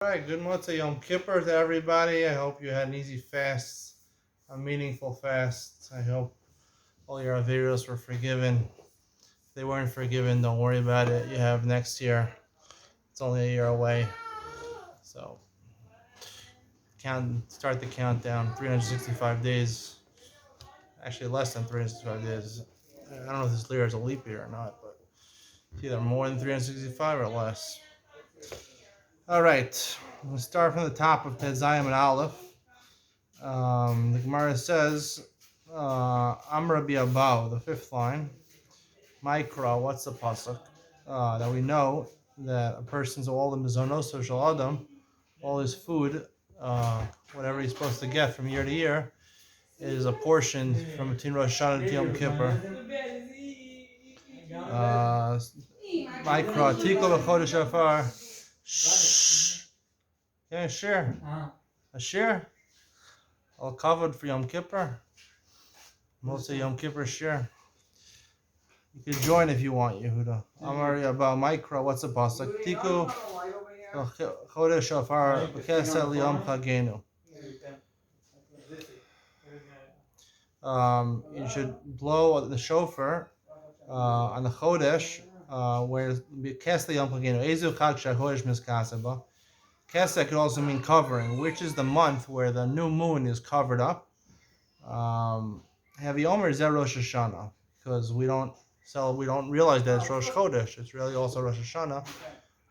All right, good Motzei Yom Kippur to everybody. I hope you had an easy fast, a meaningful fast. I hope all your averos were forgiven. If they weren't forgiven, don't worry about it. You have next year. It's only a year away. So start the countdown. 365 days. Actually, less than 365 days. I don't know if this year is a leap year or not, but it's either more than 365 or less. All right, we'll start from the top of Tezayim and Aleph. The Gemara says, Amr Abau, the fifth line. Mikra, what's the pasuk? That we know that a person's all the mizonos of Shal Adam, all his food, whatever he's supposed to get from year to year, is a portion from between Rosh Hashanah and Yom Kippur. Mikra, Tiko V'chodesh Afar. Shh. Yeah, sure. A share. All covered for Yom Kippur. Most of Yom Kippur share. You can join if you want, Yehuda. Amar about Mikra, what's the pasuk? Tiku Chodesh Shofar B'Kesel Liyom Chagenu. You should blow the shofar on the Chodesh, where B'Kesel Liyom Chagenu. Ezu Chag Shachodesh Miskaseba. Keseh could also mean covering, which is the month where the new moon is covered up. Heavy Omer is Rosh Hashanah, because we don't realize that it's Rosh Chodesh. It's really also Rosh Hashanah.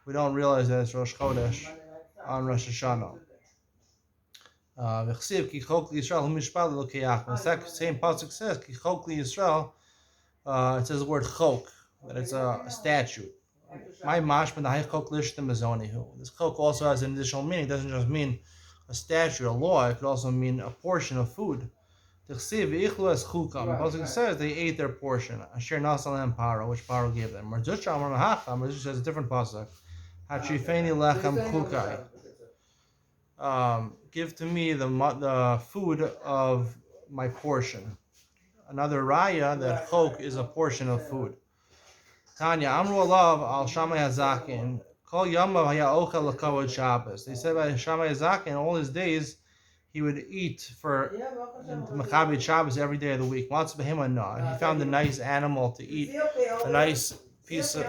We don't realize that it's Rosh Chodesh on Rosh Hashanah. The same pasuk says Ki Chok Li Yisrael. It says the word chok, that it's a statute. My mashman the chok lishtem azonihu. This chok also has an additional meaning. It doesn't just mean a statute, a law. It could also mean a portion of food. The pasuk says they ate their portion. Asher nasalem paro, which paro gave them. Marzucha amar mahacha. Marzucha says a different pasuk. Hachifeni lechem chukai. Give to me the food of my portion. Another raya that chok is a portion of food. Tanya Amru Alav al Shammai Hazakin. Kol Yamav Haya Ochel L'Kavod Shabbos. They said by Shammai Hazakin, all his days he would eat for Maccabi Shabbos every day of the week. Matzah Behema no. He found a nice animal to eat, a nice piece of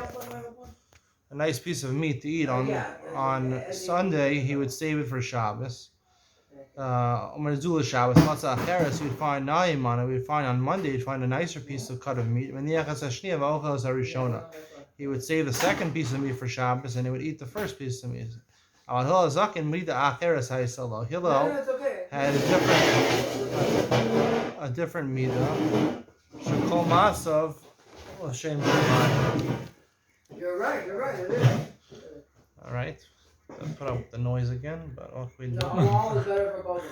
meat to eat on Sunday. He would save it for Shabbos. Zula Shabbos, Matzah Acheres, we'd find Naimana, we'd find on Monday, we'd find a nicer piece of cut of meat. He would save the second piece of meat for Shabbos and he would eat the first piece of meat. Hillel had a different midah. Shekol Masav, Hashem Shemayim. You're right, it is. All right. Let's put up the noise again, but what we do? All is better for both of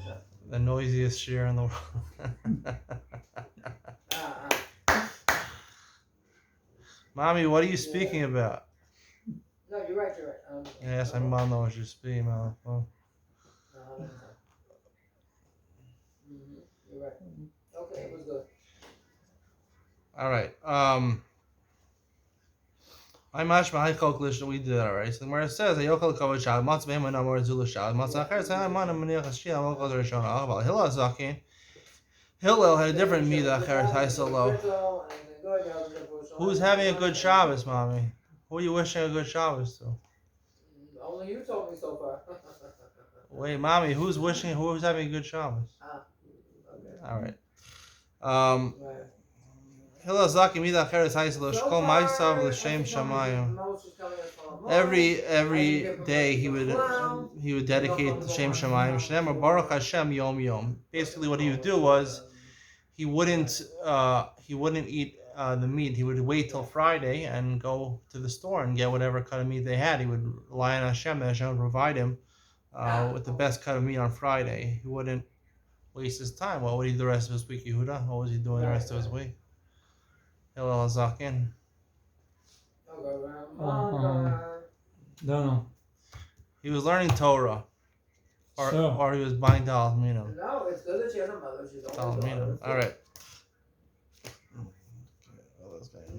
us. The noisiest shear in the world. Mommy, what are you speaking about? No, you're right. Yes, I'm on what you're speaking about. You're right. Okay, it was good. All right. We did that already. So where it says Hillel had a different midah. Who's having a good Shabbos, Mommy? Who are you wishing a good Shabbos to? Only you told me so far. Wait, Mommy, who's having a good Shabbos? Okay. All right. Hillel Zaki Midah Cheres Haisel Shkol Maisav L'Shem Shamayim. Every day he would dedicate the Shem Shamayim. Shneimar Baruch Hashem Yom Yom. Basically, what he would do was he wouldn't eat the meat. He would wait till Friday and go to the store and get whatever cut of meat they had. He would rely on Hashem, and Hashem would provide him with the best cut of meat on Friday. He wouldn't waste his time. What would he do the rest of his week, Yehuda? What was he doing the rest of his week? Hillel Zakin. No. He was learning Torah. Or he was buying Talmud Minam. No, it's good that she has a mother. She's Talmud Minam. All right.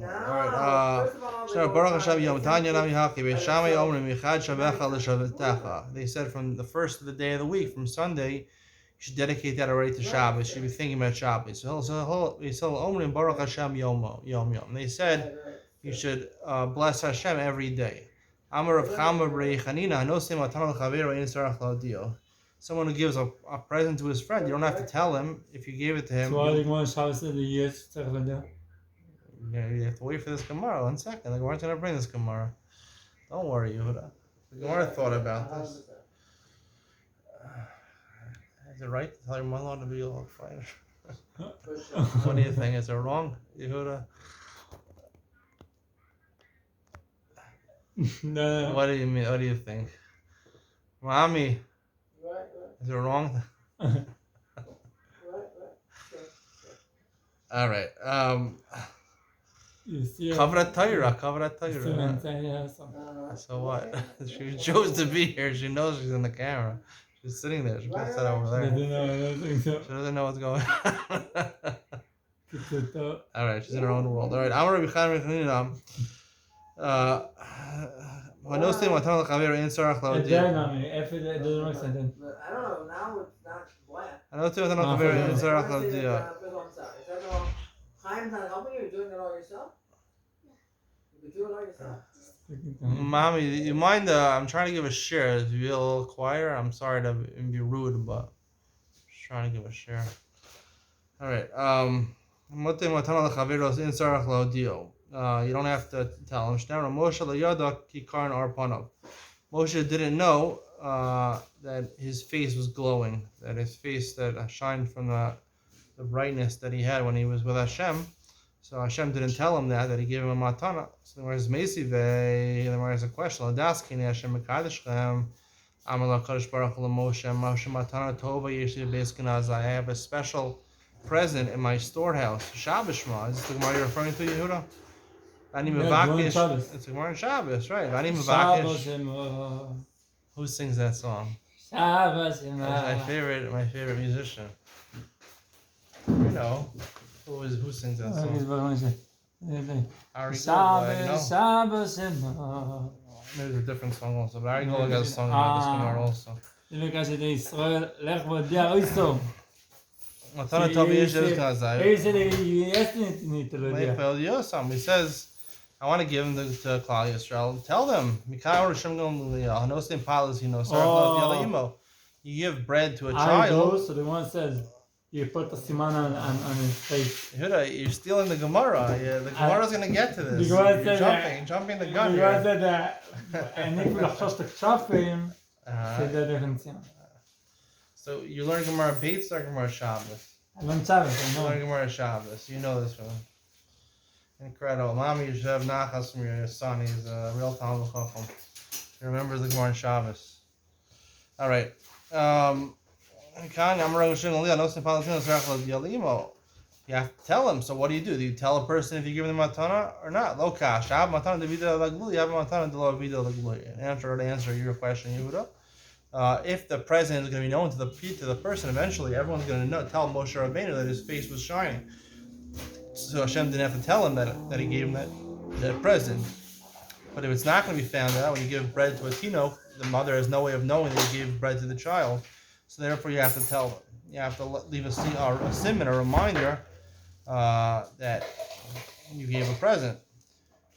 All right. First of all, So Baruch Hashem Yom Tanya Nami Haki Beishamay Omrim Yichad Shabecha L'Shavtecha. They said from the first of the day of the week, from Sunday, you should dedicate that already to Shabbos. You should be thinking about Shabbos. So Omrim Baruch Hashem Yom. They said you should bless Hashem every day. Amar Rav Chama B'Rei Chanina Hanosim Matan L'Chaver Ein Tzarach L'Odio. Someone who gives a present to his friend, you don't have to tell him. If you gave it to him, So I want Shabbos of the years to do. you have to wait for this Gemara. 1 second. The Gemara's going to bring this Gemara. Don't worry, Yehuda. The Gemara thought about this. Is it right to tell your mother-in-law to be a little fighter? What do you think? Is it wrong, Yehuda? No. What do you mean? What do you think? Mommy, Right. is it wrong? Right. All right. You see, Kavrat Torah. So what? She chose to be here. She knows she's in the camera. She's sitting there. She just sat over I there. don't know, I don't think so. She doesn't know what's going on. A All right, she's in her own world. All right, Amar Rabbi Chaim Rechanina. Vanosim Matan L'Chaver Ein Tzarach L'Odio. it doesn't make sense. But I don't know. Now it's not black. Vanosim Matan L'Chaver Ein Tzarach L'Odio. I'm sorry. Is that all? Chaim's not helping you? You're doing it all yourself? You can do it all yourself. Mommy, you mind? I'm trying to give a share. If you be a little quieter, I'm sorry to be rude, but just trying to give a share. All right. Motim Matan L'Chaver Ein Tzarach L'Odio. You don't have to tell him. Moshe L'Yada Kikaran Arpanav. Moshe didn't know that his face was glowing, that his face that shined from the brightness that he had when he was with Hashem. So Hashem didn't tell him that he gave him a matana. So there's Mesive, there's a question. Ladaskin Hashem Mekadeshchem. Amal HaKadosh Baruch Hu Moshe Matana Tova Yeshi Beiskanaz. I have a special present in my storehouse. Shabbos Shema. Is this the Gemara you're referring to, Yehuda? Ani Mevakish. It's a Gemara in Shabbos, right? Ani Mevakish. Who sings that song? Shabbos. My favorite musician. You know. Who sings that song? Ari Goldwag, you know? Shabbos. Maybe it's a different song also, but Ari Goldwag has a song about this Gemara also. Matana Tov Yesh Bezkanazai. He says, I want to give him to Klal Yisrael. Tell them, you give bread to a child. So the one says, you put the siman on his face. Yehuda, you're stealing the Gemara. Yeah, the Gemara's going to get to this. You're jumping the gun You here. said that, and if we לחשוש את הכשפים, זה דיפרנציאל. So you learn Gemara Beitzah or Gemara Shabbos? I learned Shabbos, I You learn know. Gemara Shabbos. You know this one. Incredible. Mommy, you should have nachas from your son. He's a real Talmud Chacham. He remembers the Gemara Shabbos. All right. You have to tell him. So what do? Do you tell a person if you give them matana or not? Lo kash. Answer your question, Yehuda. If the present is going to be known to the person eventually, everyone's going to tell Moshe Rabbeinu that his face was shining. So Hashem didn't have to tell him that he gave him that present. But if it's not going to be found out, when you give bread to a tino, the mother has no way of knowing that you gave bread to the child. So therefore, you have to tell them. You have to leave a simon, a reminder that you gave a present.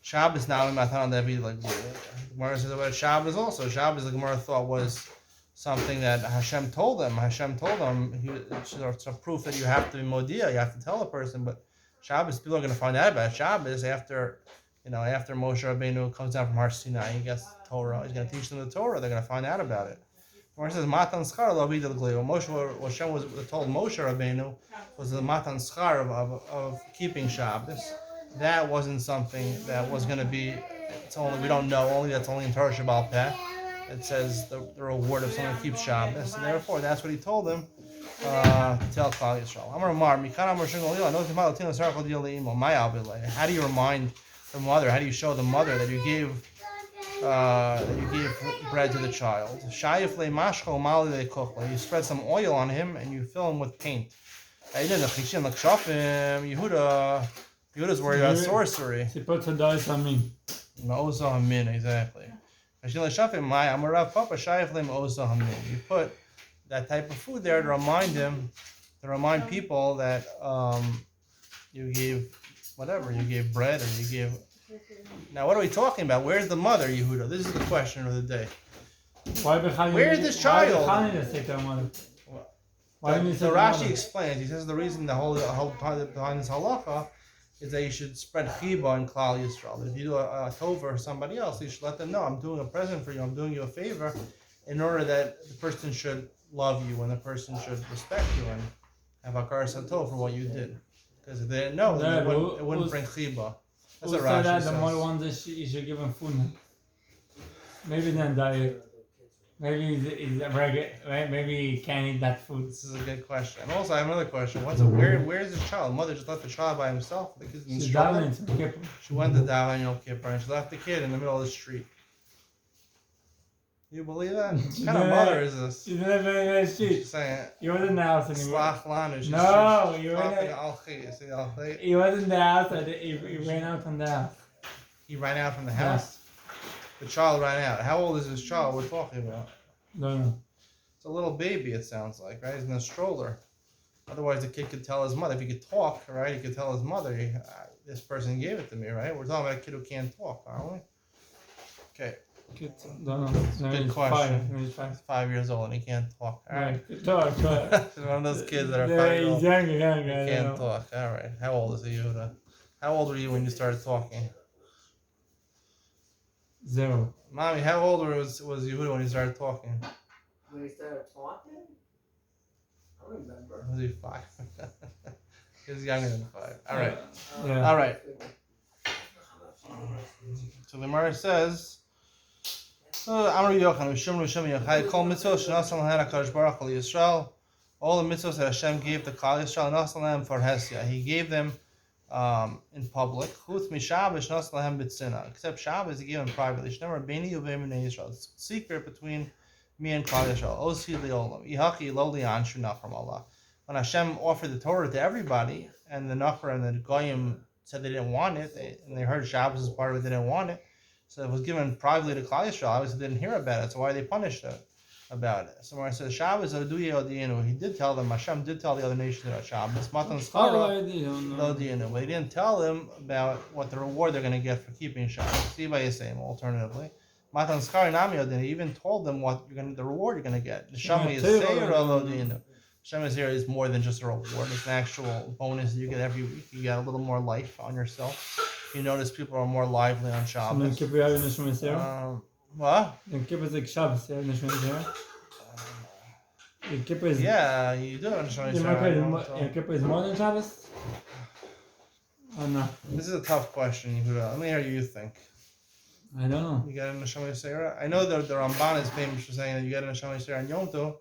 Shabbos now in Matan David, like Gemara says about Shabbos also. Shabbos, the Gemara thought was something that Hashem told them. Hashem told them it's a proof that you have to be modia. You have to tell a person. But Shabbos, people are going to find out about Shabbos after Moshe Rabbeinu comes down from Har Sinai. He gets the Torah. He's going to teach them the Torah. They're going to find out about it. Where it says Matan Schar lo bidel glei. What Hashem was told Moshe Rabbeinu was the Matan Schar of keeping Shabbos. That wasn't something that was going to be. We don't know. That's only in Torah Shabbal Peh. It says the reward of someone who keeps Shabbos, and therefore that's what he told them to tell Klal Yisrael. How do you remind the mother? How do you show the mother that you gave bread to the child? You spread some oil on him and you fill him with paint. Yehuda, Yehuda's worried about sorcery. She puts a dice on me. No osa hamin, exactly. You put that type of food there to remind people that you gave whatever, you gave bread or you gave. Now, what are we talking about? Where's the mother, Yehuda? This is the question of the day. Where's this child? The Rashi explains. He says the reason the whole behind this halacha is that you should spread chiba in Klal Yisrael. If you do a tova for somebody else, you should let them know, I'm doing a present for you, I'm doing you a favor, in order that the person should love you and the person should respect you and have hakar satov for what you did. Because if they didn't know, then it wouldn't bring chiba. That's what Rashi says. The more ones you should give him food. Maybe then diet. Maybe he's right? Maybe he can't eat that food. This is a good question. And also, I have another question. Where's the child? Mother just left the child by himself. The kid's in the stroller. She went to daven Yom Kippur and she left the kid in the middle of the street. You believe that? What kind of mother is this? She's in the middle of the street. She's saying, you wasn't in the house anymore. No, you wasn't in the house. He ran out from the house. He ran out from the house? The child ran out. How old is this child we're talking about? No. It's a little baby, it sounds like, right? He's in a stroller. Otherwise, the kid could tell his mother. If he could talk, right, he could tell his mother, this person gave it to me, right? We're talking about a kid who can't talk, aren't we? Okay. Good question. He's 5 years old and he can't talk. All right. Talk. He's one of those kids that are 5 years old. He's young. He can't talk. All right. How old is he, Yehuda? How old were you when you started talking? 0. Mommy, how old was Yehuda when he started talking? When he started talking? I don't remember. Was he 5? He was younger than 5. All right. Yeah. All right. So the Gemara says, all the mitzvahs that Hashem gave to Klal Yisrael, for Hesia. He gave them in public. Except Shabbos, he gave them privately. It's secret between me and Klal Yisrael. When Hashem offered the Torah to everybody, and the Nachar and the Goyim said they didn't want it, and they heard Shabbos as part of it, they didn't want it. So it was given privately to Klal Yisrael. Obviously, they didn't hear about it. So why are they punished about it? So when I said Shabbos, he did tell them. Hashem did tell the other nations about Shabbos. Matan Schara, but he didn't tell them about what the reward they're going to get for keeping Shabbos. See by the same. Alternatively, Matan Schara Nami, he even told them the reward you're going to get. Neshama is Seira Lo Dinu. Neshama is is more than just a reward. It's an actual bonus that you get every week. You get a little more life on yourself. You notice people are more lively on Shabbos. What? Yom Kippur is like Shabbos, yeah, Yom Kippur is... Yeah, you do understand. Yom Kippur is more than Shabbos? Oh no. This is a tough question, Yehuda. Let me hear you think. I don't know. You get a Neshama Yisera? I know that the Ramban is famous for saying that you get a Neshama Yisera on Yom Tov,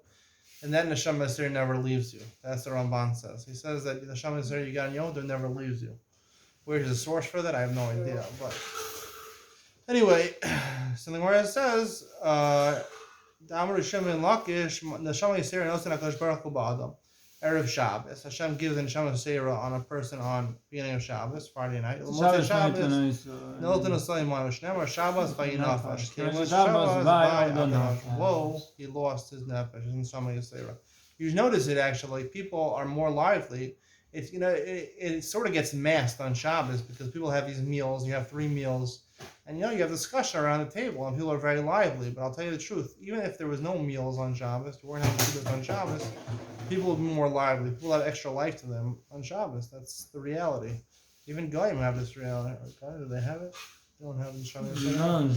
and that Neshama Yisera never leaves you. That's what Ramban says. He says that the Neshama Yisera you get on Yom Tov never leaves you. Where's the source for that? I have no idea. But anyway, something where it says, the Amar Shimon Lakish, Neshama Yisera Nosen HaKadosh Baruch Hu Ba'adam. Erev Shabbos. Hashem gives the Neshama Yisera on a person on beginning of Shabbos, Friday night. Shabbos. Whoa, he lost his nefesh in Neshama Yisera. You notice it actually. People are more lively. It's it sort of gets masked on Shabbos because people have these meals. You have 3 meals, and you have discussion around the table, and people are very lively. But I'll tell you the truth: even if there was no meals on Shabbos, you weren't having food on Shabbos, people would be more lively. People have extra life to them on Shabbos. That's the reality. Even Goyim have this reality. Okay, do they have it? They don't have it in Shabbos. They don't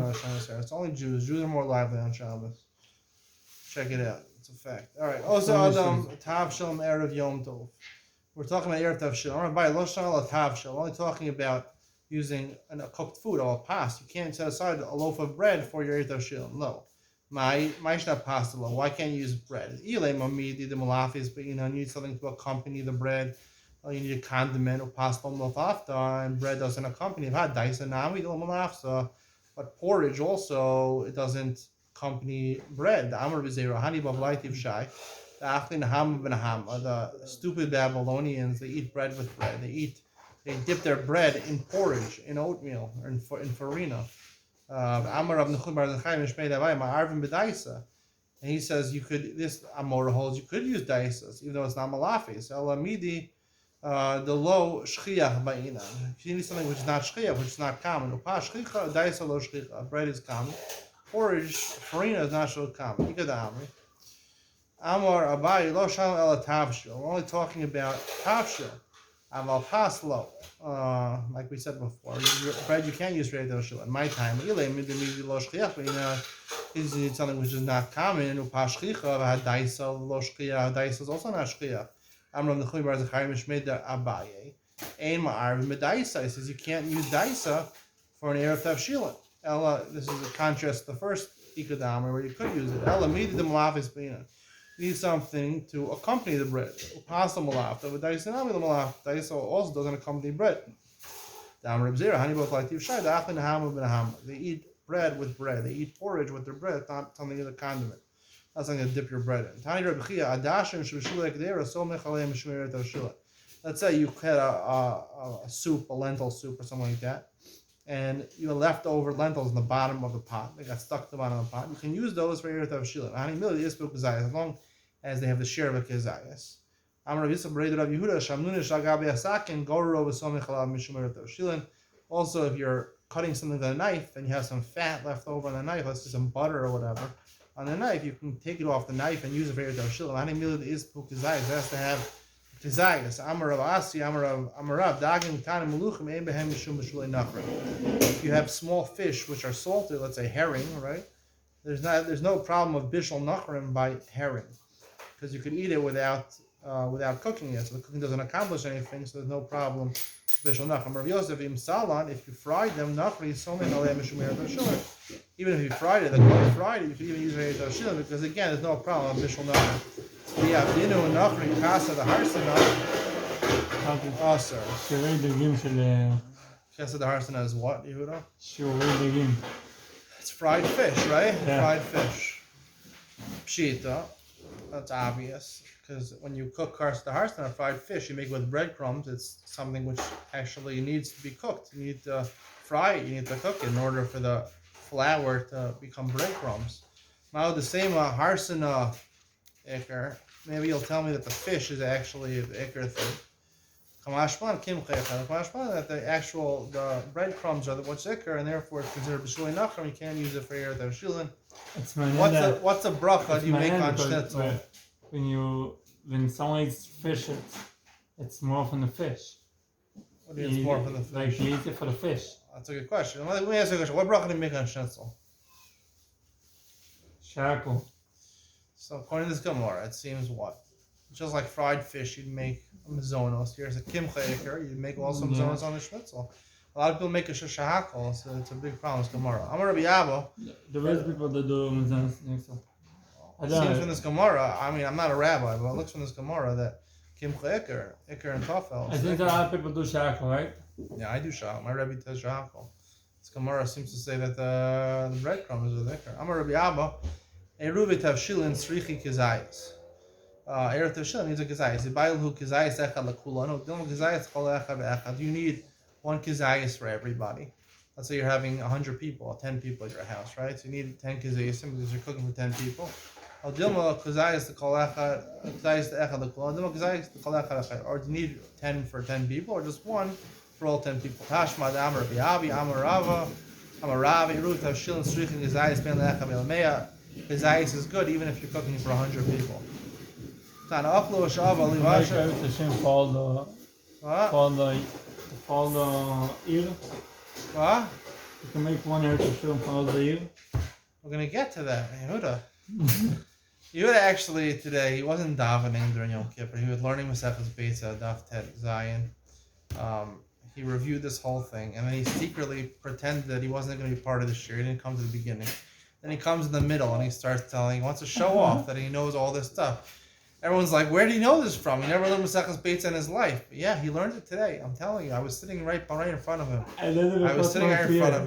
have Shabbos. It's only Jews. Jews are more lively on Shabbos. Check it out. It's a fact. All right. Also, Adam Tav Shalom Erev Yom Tov. We're talking about Erev Tav Shalom. I'm only talking about using a cooked food or a pasta. You can't set aside a loaf of bread for your Erev Tav Shalom. No. Why can't you use bread? But you need something to accompany the bread. You need a condiment or pasta and bread doesn't accompany it. But porridge also, it doesn't accompany bread. The stupid Babylonians, they eat bread with bread. They they dip their bread in porridge, in oatmeal, or in farina. Amar Rav Nachum bar Chaim Mishmei Davai Ma'arvin b'daisa. And he says you could. This Amor holds you could use daisas, even though it's not malafis. Elamidi, the low shchiach ba'ina. If you need something which is not shchiach, which is not common. Upa shchicha daisa lo shchicha. Bread is common. Porridge, farina is not so common. Ikad Amri. Amar Abai lo shalom ela tavshil. We're only talking about tavshil. Aval paslo. Like we said before, bread you can't use for shil. In my time, ilay midimidi lo shchiach ba'ina. Is need something which is not common. Upashchicha daisa lo shchiach. Daisa is also not shchiach. Amram Nachum bar Chaim Mishmei Abaye. Ein ma'arvin b'daisa. He says you can't use daisa for an erev tavshilin. Ella, this is a contrast to the first ikadam where you could use it. Ella midi the malafis bina. You need something to accompany the bread. Upasa malaf. But daisa not the malaf. Daisa also doesn't accompany bread. Dam Reb Zera hani both like tivshai da'achin hamu b'naham. They eat bread with bread. They eat porridge with their bread. It's not something as a condiment. Not something to dip your bread in. Tani Reb Chia adashim shv'shulek dera so mechalem shmeirat avshila. Let's say you had a soup, a lentil soup or something like that, and you left over lentils in the bottom of the pot. They got stuck to the bottom of the pot. You can use those for erev avshila. Hani milli isbu kazayas, as long as they have the share of a kazayas. Amar Rav Yisrael B'rei Rav Yehuda shamnunish agabi asakin goru v'so mechalav mishmeirat avshila. Also, if you're cutting something with a knife and you have some fat left over on the knife, let's say some butter or whatever, on the knife, you can take it off the knife and use it for erev tavshil. Ani milid is pukizayis. It has to have kizayis. Amar Rav Asi, Amar Rav Dagim Tanim Meluchim Ein Behem Mishum B'Shulei Nachrim. If you have small fish which are salted, let's say herring, right? There's no problem of bishul nachrim by herring, because you could eat it without cooking it. So the cooking doesn't accomplish anything. So there's no problem. Bishul nachrim. Rav Yosef im salan. If you fried them, nachri somen alei mishum erev tavshilin. Even if you fried it, you could even use erev tavshilin, because again, there's no problem of bishul nachrim. Yeah, dinu and nachri kasa the harsana. Oh, sir. שיעורי דגים של... Kasa the harsana is what, Yehuda? שיעורי דגים. It's fried fish, right? Yeah. Fried fish. Pshita. That's obvious. Because when you cook karsta harsana, fried fish, you make it with breadcrumbs. It's something which actually needs to be cooked. You need to fry it. You need to cook it in order for the flour to become breadcrumbs. Now the same harsana ikr. Maybe you'll tell me that the fish is actually the ikr thing. Kamashman kimchaycha. Kamashman that the breadcrumbs are what's ikr, and therefore it's considered b'shulei nachrim. You can't use it for erev tavshilin. What's a bracha you make on schnitzel? When someone eats fish, it's more from the fish. What do you mean it's more from the fish? Like you eat it for the fish. That's a good question. Let me ask you a question. What bracha do you make on schnitzel? Shackle. So according to this Gemara, it seems what? Just like fried fish, you'd make a mazonos. Here's a kimcha ikr. You'd make also mazonos on the schnitzel. A lot of people make a shashahakal, so it's a big problem with Gemara. Amar Rabbi Abba. The rest people that do mazonos. It seems from this Gemara, I mean, I'm not a rabbi, but it looks from this Gemara that kimcha ikr and tafel. I think a lot of people do shackle, right? Yeah, I do shahakal. My Rebbe does shahakal. This Gemara seems to say that the breadcrumb is with ikr. Amar Rabbi Abba. Eruv tavshilin srichi kizayis. Erev tavshilin needs a kizayis. Ibayilhu kizayis echad lekula. No, don't kizayis kol echad echad. You need one kizayis for everybody. Let's say you're having 100 people, 10 people at your house, right? So you need 10 kizayis because you're cooking for 10 people. Dilma kizayis kol echad kizayis echad lekula. Dilma kizayis kol echad echad. Or do you need 10 for 10 people, or just one for all 10 people? Tashma Amar Rabbi Abi Amar Rava Amar Rav Eruv tavshilin srichi kizayis ben leechad melmeya. His ice is good even if you're cooking for 100 people. Follow the ear. What? You can make one here to show and follow the ear. We're going to get to that. Yehuda. Yehuda actually today, he wasn't davening during Yom Kippur. He was learning Masechtas Beitzah, Daf Tet Zion. He reviewed this whole thing, and then he secretly pretended that he wasn't going to be part of the shir. He didn't come to the beginning. Then he comes in the middle and he starts telling, he wants to show off that he knows all this stuff. Everyone's like, where did he know this from? He never learned Masechtas Beitzah in his life. But yeah, he learned it today. I'm telling you, I was sitting right in front of him. I was sitting right in front of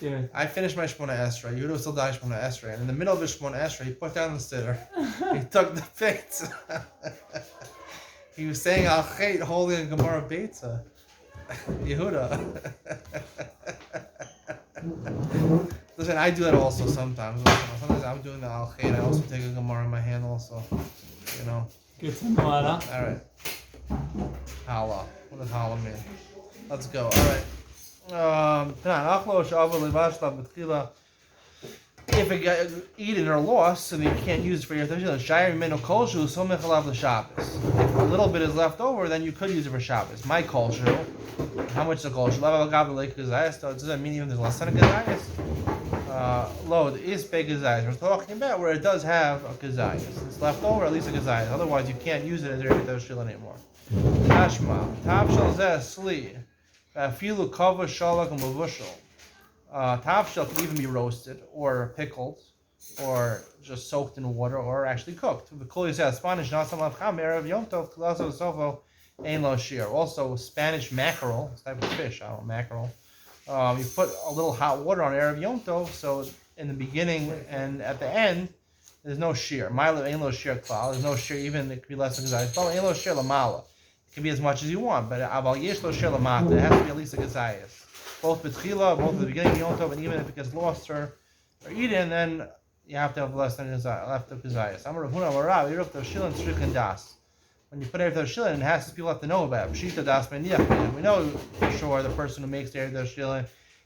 him. I finished my Shmona Esrei. Yehuda was still dying Shmona Esrei. And in the middle of his Shmona Esrei, he put down the sitter. He took the Beitzah. He was saying Al Chait holding a Gemara Beitzah. Yehuda. Listen, I do that also sometimes. Sometimes I'm doing the al and I also take a Gemara in my hand also. You know. Good to know, Ala. All right. Hala. What does hala mean? Let's go. All right. If it got eaten or lost, and you can't use it for your Shabbos, if a little bit is left over, then you could use it for Shabbos. My culture, how much is the culture? It doesn't mean even there's less than a gazayas. Load is big gazayas. We're talking about where it does have a gazayas. It's left over, at least a gazayas. Otherwise, you can't use it as your Shabbos anymore. Tashma, Tavshal Zeh Sli, Filu Kava Shalak and Mavushal. Tavshal can even be roasted or pickled or just soaked in water or actually cooked. The Kuli says Spanish not some of Erev Yom Tov Klaso Sofo Ein Lo Shir. Also Spanish mackerel, this type of fish, I don't know, mackerel. You put a little hot water on Erev Yom Tov, so in the beginning and at the end, there's no shear. Milo Ein Lo Shir Klal. There's no shear, even it could be less than Gazayas. But Ein Lo Shir Lamala. It can be as much as you want, but Aval Yesh Lo Shir Lamata. It has to be at least a Gazayas. Both B'tchila, both at the beginning of Yom Tov, and even if it gets lost or eaten, then you have to have less than left of Gazayas. Amar Rav Huna Marav, Yeruch Tav Shilin Strichen Das. When you put Erev Tav Shilin, it has to people have to know about it. Pshita Das Meniach. We know for sure the person who makes the Erev Tav Shilin,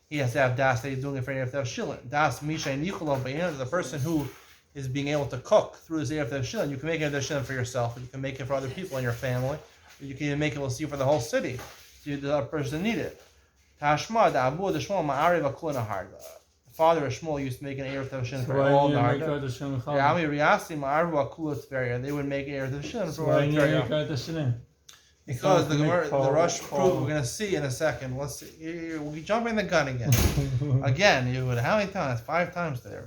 he has to have Das that he's doing it for Erev Tav Shilin. Das Misha Nicholo Bayin, the person who is being able to cook through his Erev Tav Shilin. You can make Erev Tav Shilin for yourself, or you can make it for other people in your family, or you can even make it, we'll see, for the whole city. So the other person need it. Tashma, the Abu, the Shmuel, Ma'ariv, Akulina the father of Shmuel used to make an Erev Tav Shilin for all the Harda. Yami Riyasi, Ma'ariv, Akulat Tveria. They would make Erev Tav Shilin for all the Tveria. Because the Rush proof we're going to see in a second. Let's see. We'll be jumping the gun again. Again, you would. How many times? 5 times today.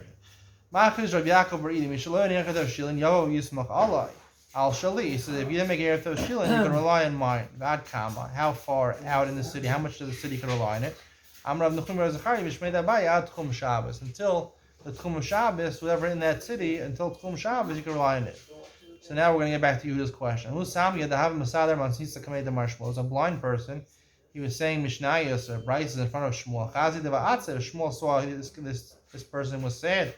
Ma'achiz Rav Yaakov Baridi, Mishaloy Erev Tav Shilin, Yavo Yismach Alai. Al Shali, he says if you didn't make Erev Tav Shilin, you can rely on mine. Vad Kama, how far out in the city, how much does the city can rely on it? Amrav Nechum Razachari, Mishmei Dabai, Ad Tchum Shabbos. Until the Tchum Shabbos, whatever in that city, until Tchum Shabbos, you can rely on it. So now we're going to get back to Yehuda's question. It was a blind person. He was saying Mishnayos or Breitzahs in front of Shmuel. Shmuel saw this person was saying,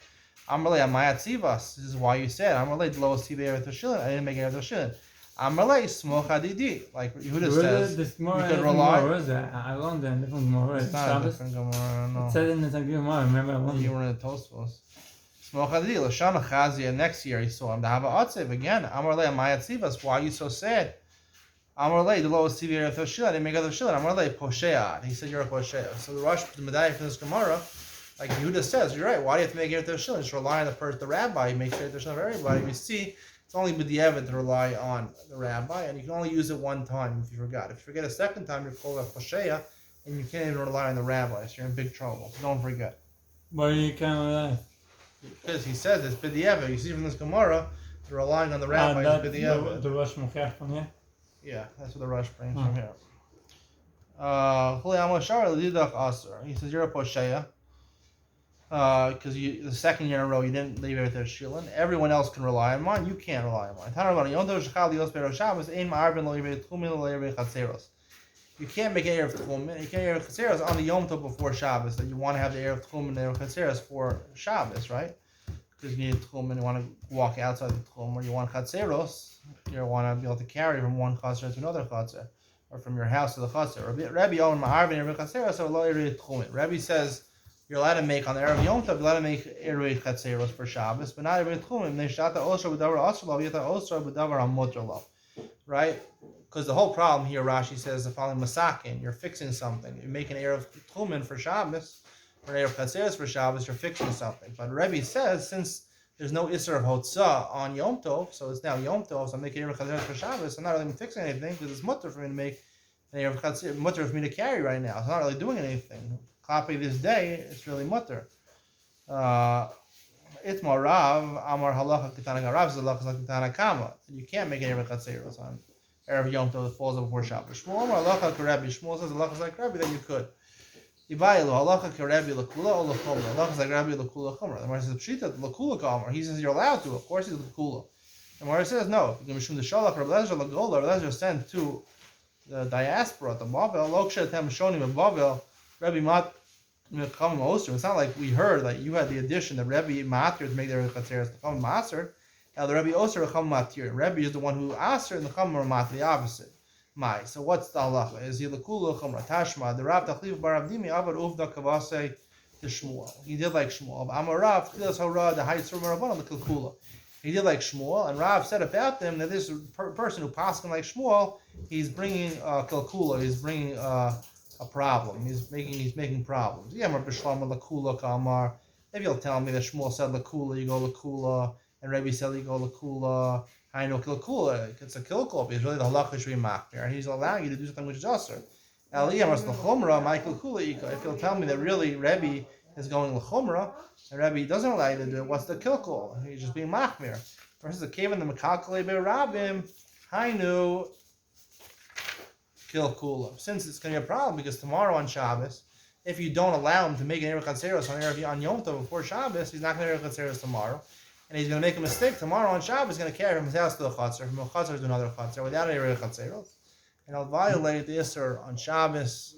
Amalei Amayatzivas. This is why you said Amalei Lo Siva Erev Tav Shilin. I didn't make Erev Tav Shilin. Amalei Smoch Hadidi. Like Yehuda says, you could rely. I learned that different Gemara. It's not a different Gemara, no. It said in the Gemara. Remember, I learned you were in the Tosfos. Smoch Hadidi. Lashana Chazia. Next year he saw him. The Hava Atzev again. Amalei Amayatzivas. Why are you so sad? Amalei Lo Siva Erev Tav Shilin. I didn't make Erev Tav Shilin. Amalei Poshead. He said you're a Poshead. So the Rosh the Medayah for this Gemara. Like Yehuda says, you're right. Why do you have to make Erev Tav Shilin? Just rely on the rabbi. He makes Erev Tav Shilin for everybody. We see it's only b'diavad to rely on the rabbi, and you can only use it one time if you forgot. If you forget a second time, you're called a chosheya, and you can't even rely on the rabbi. So you're in big trouble. So don't forget. Why you can't rely? Because he says it's b'diavad. You see from this Gemara, they're relying on the rabbi. It's b'diavad. The Rosh Mechach from here. Yeah, that's what the Rosh brings from here. He says you're a posheya. Because the second year in a row you didn't leave Erev Tav Shilin. Everyone else can rely on mine. You can't rely on mine. You can't make Erev Tchumen. You can't Erev Chatzeros on the Yom Tov before Shabbos. That you want to have the Erev Tchumen and Erev Chatzeros for Shabbos, right? Because you need a Tchumen, you want to walk outside the Tchumen, or you want Chatzeros. You want to be able to carry from one Chatzer to another Chatzer, or from your house to the Chatzer. Rabbi Owen Ma'arvin Erev Chatzeros or Lo Erev Tchumen. Rabbi says you're allowed to make on the Erev Yom Tov, you're allowed to make Erev Chatzeros for Shabbos, but not Erev Tchumen. Right? Because the whole problem here, Rashi says, the following Masakin, you're fixing something. You're making Erev Tchumen for Shabbos, or Erev Chatzeros for Shabbos, you're fixing something. But Rebbe says, since there's no Isser of Hotzah on Yom Tov, so it's now Yom Tov, so I'm making Erev Chatzeros for Shabbos, I'm not really fixing anything, because it's mutter for me to make an Erev Chatzeros, mutter for me to carry right now. So I'm not really doing anything. Copy this day, it's really mutter. Itmar Rav, Amar Halacha Kitana Rav, Zalach Kitana Kama. You can't make an Erev Chatzeros on Erev Yom Tov that falls before Shabbos. Shmuel Amar Halacha K'Rebbe. Shmuel says Halacha is like Rebbe, then you could. Ibayilu Halacha K'Rebbe L'Kula or L'Chumra. Halacha is like Rebbe L'Kula Chumra. The Gemara says Pshita L'Kula K'Amar. He says you're allowed to. Of course he's L'Kula. The Gemara says no. You can Mishum the Shalach Rebbe Lezer L'Gola. Rebbe Lezer sent to the diaspora, the Bavel, Loksha Tem Shonim and Bavel, Rebbe Mat Mekam Oster. It's not like we heard that you had the addition that Rebbe Matir to make their Chatzeres to come Maser. The Rebbe Oster Chum Matir. Rebbe is the one who Aser and the Chum Matir, the opposite. My. So what's the halacha? Is he Lakula Chum Tashma? The Rav Tachliv Baravdimi Avad Uvda Kavase to Shmuel. He did like Shmuel. Amarav Chilas Hara the Heights from Rabban the Kilkula. He did like Shmuel, and Rav said about them that this person who paskin like Shmuel, he's bringing Kilkula. He's bringing a problem. He's making problems. Yeah, Rabbi Shlomo Lakula Kamar. Maybe you'll tell me that Shmuel said Lakula, you go Lakula, and Rebbe said you go Lakula. I know Kilkula. It's a Kilkula because really the halacha should be makir, and he's allowing you to do something which is usher. Aliyah was Lachumra, my Kilkula. If you'll tell me that really Rebbe is going Lachumra, and Rebbe doesn't allow you to do it, what's the Kilkul? He's just being machmir. Versus the cave in the Mekalkale Be Rabim, Hainu Kilkula. Since it's going to be a problem, because tomorrow on Shabbos, if you don't allow him to make an Erev Chatzeros on Yom Tov before Shabbos, he's not going to Erev Chatzeros tomorrow. And he's going to make a mistake tomorrow on Shabbos. He's going to carry from his house to the Chatzer, from the Chatzer to another Chatzer, without any Erev Chatzeros. And he'll violate the Isser on Shabbos.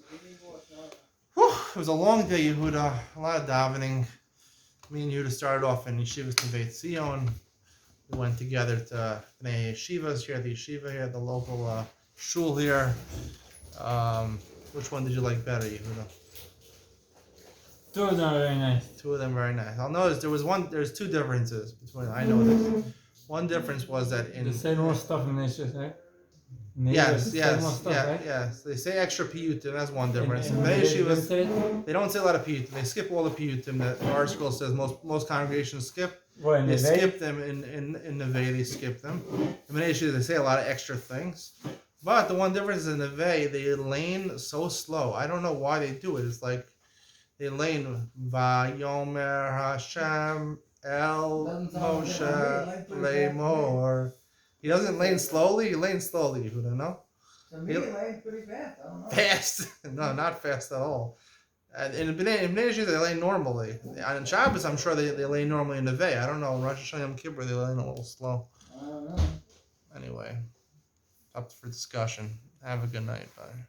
Whew, it was a long day, Yehuda. A lot of davening. Me and Yehuda started off in Yeshivas to Beitzah. We went together to Bnei Yeshivas here at the Yeshiva here, the local shul here. Which one did you like better, Yehuda? Two of them are very nice. Two of them very nice. I'll notice there's two differences between, I know this. One difference was that in... They say more stuff in this, right? Yes. Right? Yes. They say extra piyutim, that's one difference. And Bnei they Yeshivas, they don't say a lot of piyutim. They skip all the piyutim that our school says most congregations skip. What, They skip them in Neve, they skip them. In Bnei Yeshivas, they say a lot of extra things. But the one difference is in Neve, they lane so slow. I don't know why they do it. It's like they lane Vayomer Hashem El Moshe Lemor. He doesn't lane slowly, he lanes slowly, you don't know? To me, it lanes pretty fast. I don't know. Fast. No, not fast at all. And in Bnei Yeshivas, they lane normally. And in Shabbos, I'm sure they lane normally in Neve. I don't know. In Rosh Hashanah Yom Kippur, they lane a little slow. I don't know. Anyway, up for discussion. Have a good night. Bye.